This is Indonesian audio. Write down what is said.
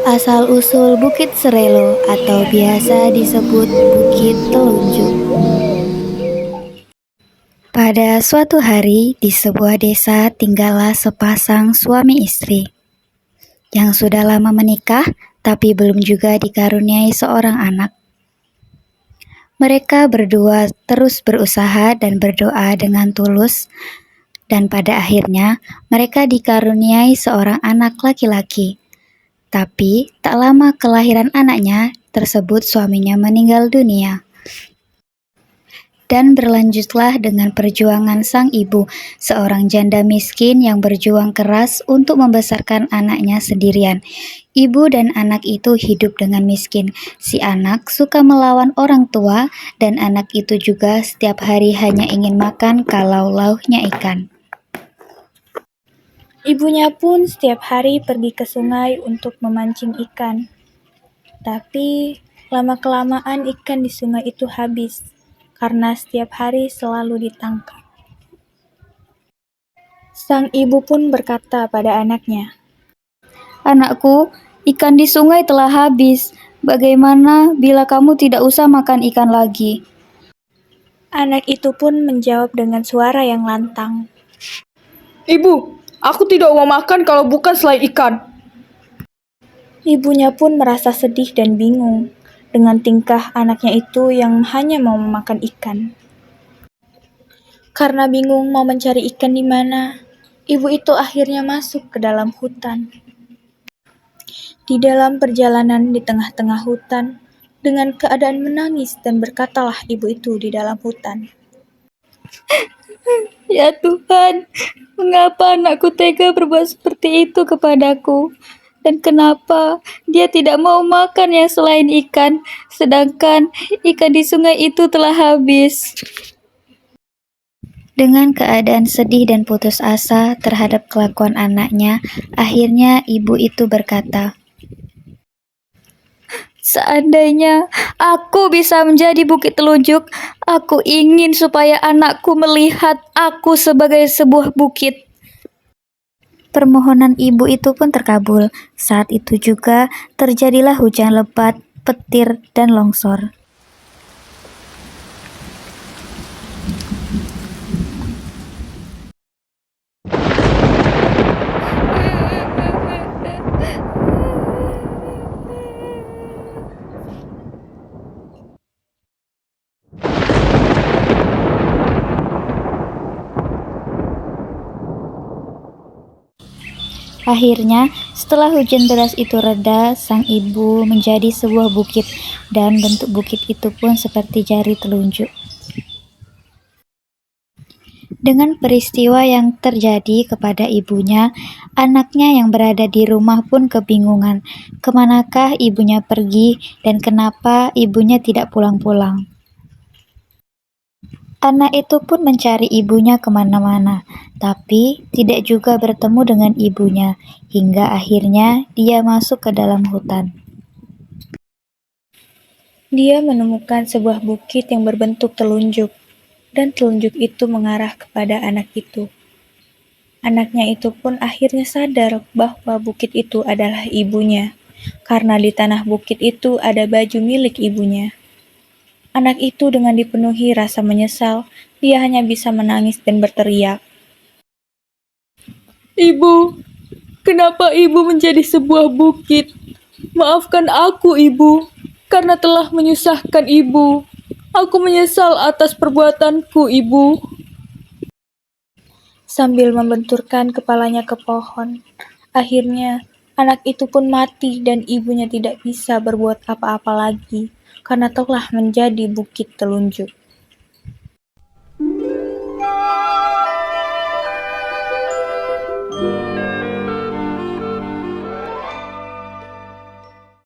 Asal-usul Bukit Serelo atau biasa disebut Bukit Telunjuk. Pada suatu hari di sebuah desa tinggallah sepasang suami istri yang sudah lama menikah tapi belum juga dikaruniai seorang anak. Mereka berdua terus berusaha dan berdoa dengan tulus dan pada akhirnya mereka dikaruniai seorang anak laki-laki. Tapi tak lama kelahiran anaknya tersebut suaminya meninggal dunia. Dan berlanjutlah dengan perjuangan sang ibu, seorang janda miskin yang berjuang keras untuk membesarkan anaknya sendirian. Ibu dan anak itu hidup dengan miskin. Si anak suka melawan orang tua dan anak itu juga setiap hari hanya ingin makan kalau lauknya ikan. Ibunya pun setiap hari pergi ke sungai untuk memancing ikan. Tapi lama-kelamaan ikan di sungai itu habis karena setiap hari selalu ditangkap. Sang ibu pun berkata pada anaknya, "Anakku, ikan di sungai telah habis. Bagaimana bila kamu tidak usah makan ikan lagi?" Anak itu pun menjawab dengan suara yang lantang, "Ibu, aku tidak mau makan kalau bukan selai ikan." Ibunya pun merasa sedih dan bingung dengan tingkah anaknya itu yang hanya mau memakan ikan. Karena bingung mau mencari ikan di mana, ibu itu akhirnya masuk ke dalam hutan. Di dalam perjalanan di tengah-tengah hutan, dengan keadaan menangis dan berkatalah ibu itu di dalam hutan, "Ya Tuhan, mengapa anakku tega berbuat seperti itu kepadaku? Dan kenapa dia tidak mau makan yang selain ikan, sedangkan ikan di sungai itu telah habis?" Dengan keadaan sedih dan putus asa terhadap kelakuan anaknya, akhirnya ibu itu berkata, "Seandainya aku bisa menjadi bukit telunjuk, aku ingin supaya anakku melihat aku sebagai sebuah bukit." Permohonan ibu itu pun terkabul. Saat itu juga terjadilah hujan lebat, petir, dan longsor. Akhirnya, setelah hujan deras itu reda, sang ibu menjadi sebuah bukit, dan bentuk bukit itu pun seperti jari telunjuk. Dengan peristiwa yang terjadi kepada ibunya, anaknya yang berada di rumah pun kebingungan, kemanakah ibunya pergi dan kenapa ibunya tidak pulang-pulang. Anak itu pun mencari ibunya kemana-mana, tapi tidak juga bertemu dengan ibunya, hingga akhirnya dia masuk ke dalam hutan. dia menemukan sebuah bukit yang berbentuk telunjuk, dan telunjuk itu mengarah kepada anak itu. Anaknya itu pun akhirnya sadar bahwa bukit itu adalah ibunya, karena di tanah bukit itu ada baju milik ibunya. Anak itu dengan dipenuhi rasa menyesal, dia hanya bisa menangis dan berteriak, "Ibu, kenapa ibu menjadi sebuah bukit? Maafkan aku, ibu, karena telah menyusahkan ibu. Aku menyesal atas perbuatanku, ibu." sambil membenturkan kepalanya ke pohon. Akhirnya, anak itu pun mati dan ibunya tidak bisa berbuat apa-apa lagi, karena telah menjadi bukit telunjuk.